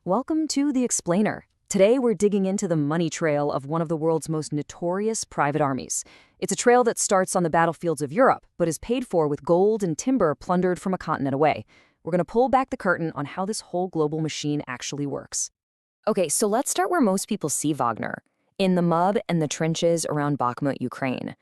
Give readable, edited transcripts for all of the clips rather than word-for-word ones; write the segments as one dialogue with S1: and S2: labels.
S1: Welcome to The Explainer. Today we're digging into the money trail of one of the world's most notorious private armies. It's a trail that starts on the battlefields of Europe, but is paid for with gold and timber plundered from a continent away. We're going to pull back the curtain on how this whole global machine actually works. Okay, so let's start where most people see Wagner, in the mud and the trenches around Bakhmut, Ukraine.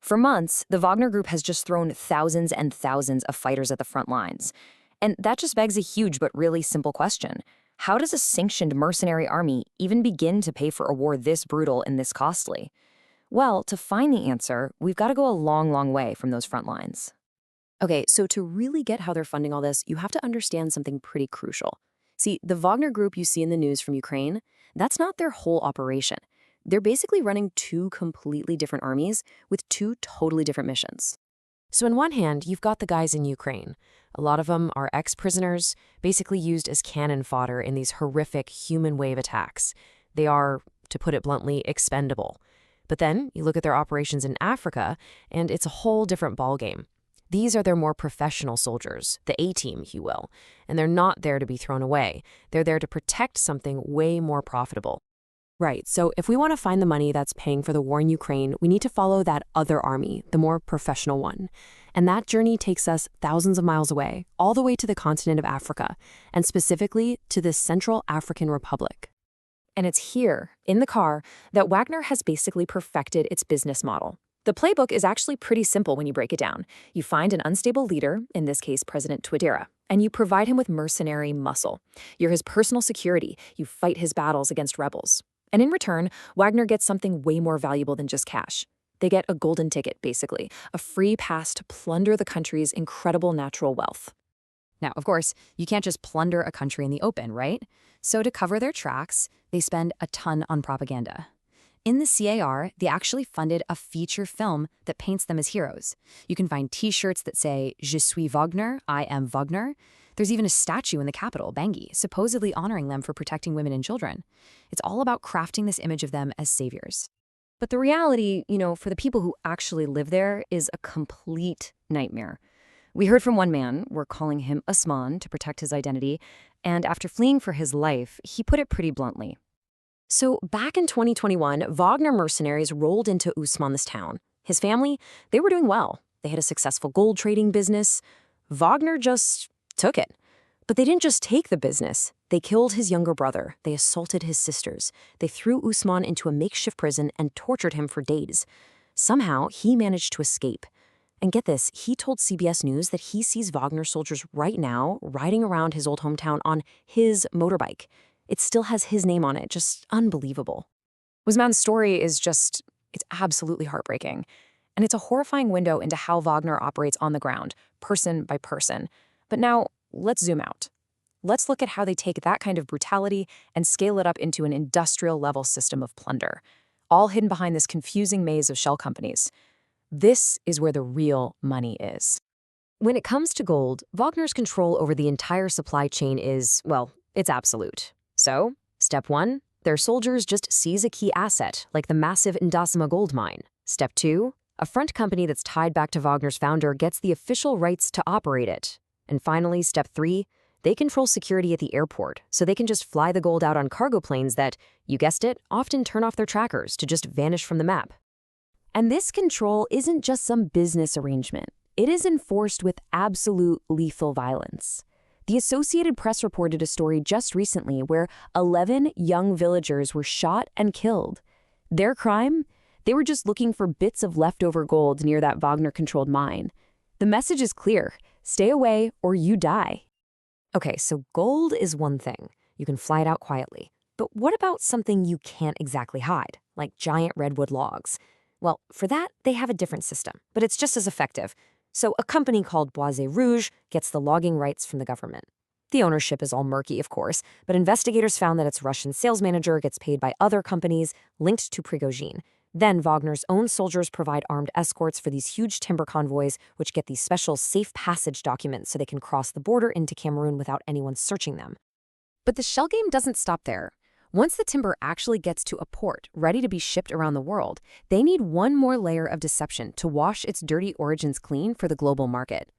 S1: For months, the Wagner Group has just thrown thousands and thousands of fighters at the front lines. And that just begs a huge but really simple question. How does a sanctioned mercenary army even begin to pay for a war this brutal and this costly? Well, to find the answer, we've got to go a long, long way from those front lines. Okay, so to really get how they're funding all this, you have to understand something pretty crucial. See, the Wagner Group you see in the news from Ukraine, that's not their whole operation. They're basically running two completely different armies with two totally different missions.
S2: So on one hand, you've got the guys in Ukraine. A lot of them are ex-prisoners, basically used as cannon fodder in these horrific human wave attacks. They are, to put it bluntly, expendable. But then you look at their operations in Africa, and it's a whole different ballgame. These are their more professional soldiers, the A-team, if you will, and they're not there to be thrown away. They're there to protect something way more profitable. Right, so if we want to find the money that's paying for the war in Ukraine, we need to follow that other army, the more professional one. And that journey takes us thousands of miles away, all the way to the continent of Africa, and specifically to the Central African Republic.
S1: And it's here, in the car, that Wagner has basically perfected its business model. The playbook is actually pretty simple when you break it down. You find an unstable leader, in this case President Touadéra, and you provide him with mercenary muscle. You're his personal security. You fight his battles against rebels. And in return, Wagner gets something way more valuable than just cash. They get a golden ticket, basically, a free pass to plunder the country's incredible natural wealth. Now, of course, you can't just plunder a country in the open, right? So to cover their tracks, they spend a ton on propaganda. In the CAR, they actually funded a feature film that paints them as heroes. You can find t-shirts that say, Je suis Wagner, I am Wagner. There's even a statue in the capital, Bangui, supposedly honoring them for protecting women and children. It's all about crafting this image of them as saviors. But the reality, for the people who actually live there is a complete nightmare. We heard from one man, we're calling him Usman to protect his identity, and after fleeing for his life, he put it pretty bluntly.
S2: So back in 2021, Wagner mercenaries rolled into Usman's town. His family, they were doing well. They had a successful gold trading business. Wagner just took it. But they didn't just take the business. They killed his younger brother. They assaulted his sisters. They threw Usman into a makeshift prison and tortured him for days. Somehow, he managed to escape. And get this, he told CBS News that he sees Wagner soldiers right now riding around his old hometown on his motorbike. It still has his name on it, just unbelievable.
S1: Usman's story is it's absolutely heartbreaking. And it's a horrifying window into how Wagner operates on the ground, person by person. But now, let's zoom out. Let's look at how they take that kind of brutality and scale it up into an industrial-level system of plunder, all hidden behind this confusing maze of shell companies. This is where the real money is.
S2: When it comes to gold, Wagner's control over the entire supply chain is, well, it's absolute. So, step 1, their soldiers just seize a key asset, like the massive Ndasima gold mine. Step 2, a front company that's tied back to Wagner's founder gets the official rights to operate it. And finally, step 3, they control security at the airport, so they can just fly the gold out on cargo planes that, you guessed it, often turn off their trackers to just vanish from the map. And this control isn't just some business arrangement. It is enforced with absolute lethal violence. The Associated Press reported a story just recently where 11 young villagers were shot and killed. Their crime? They were just looking for bits of leftover gold near that Wagner-controlled mine. The message is clear. Stay away or you die. Okay, so gold is one thing. You can fly it out quietly. But what about something you can't exactly hide, like giant redwood logs? Well, for that, they have a different system, but it's just as effective. So a company called Bois Rouge gets the logging rights from the government. The ownership is all murky, of course, but investigators found that its Russian sales manager gets paid by other companies linked to Prigozhin. Then Wagner's own soldiers provide armed escorts for these huge timber convoys, which get these special safe passage documents so they can cross the border into Cameroon without anyone searching them. But the shell game doesn't stop there. Once the timber actually gets to a port, ready to be shipped around the world, they need one more layer of deception to wash its dirty origins clean for the global market.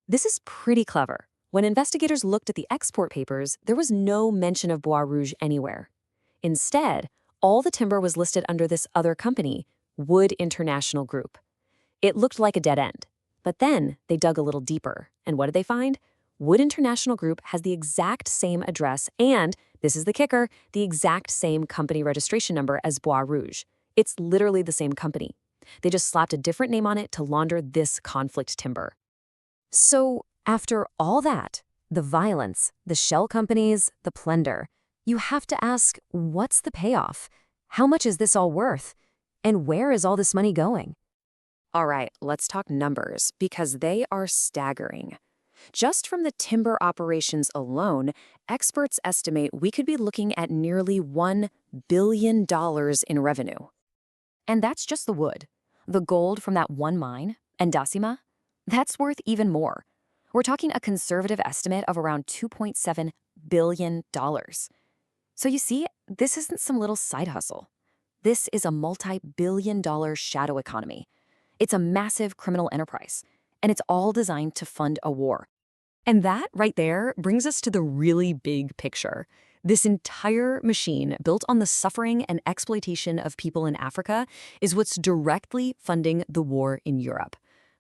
S2: This is pretty clever.
S1: When investigators looked at the export papers, there was no mention of Bois Rouge anywhere. Instead, all the timber was listed under this other company, Wood International Group. It looked like a dead end. But then they dug a little deeper, and what did they find? Wood International Group has the exact same address and, this is the kicker, the exact same company registration number as Bois Rouge. It's literally the same company. They just slapped a different name on it to launder this conflict timber.
S2: So, after all that, the violence, the shell companies, the plunder, you have to ask, what's the payoff? How much is this all worth? And where is all this money going?
S1: All right, let's talk numbers, because they are staggering. Just from the timber operations alone, experts estimate we could be looking at nearly $1 billion in revenue. And that's just the wood. The gold from that one mine, Endasima, that's worth even more. We're talking a conservative estimate of around $2.7 billion. So you see, this isn't some little side hustle. This is a multi-billion-dollar shadow economy. It's a massive criminal enterprise, and it's all designed to fund a war. And that right there brings us to the really big picture. This entire machine built on the suffering and exploitation of people in Africa is what's directly funding the war in Europe.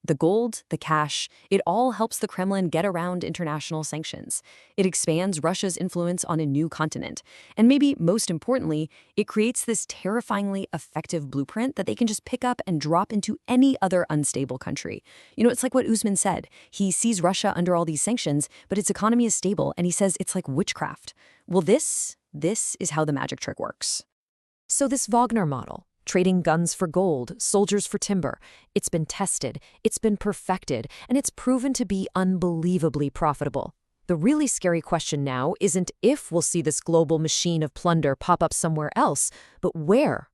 S1: The gold, the cash, it all helps the Kremlin get around international sanctions. It expands Russia's influence on a new continent. And maybe most importantly, it creates this terrifyingly effective blueprint that they can just pick up and drop into any other unstable country. You know, it's like what Usman said. He sees Russia under all these sanctions, but its economy is stable, and he says it's like witchcraft. Well, this is how the magic trick works.
S2: So this Wagner model, trading guns for gold, soldiers for timber, it's been tested, it's been perfected, and it's proven to be unbelievably profitable. The really scary question now isn't if we'll see this global machine of plunder pop up somewhere else, but where.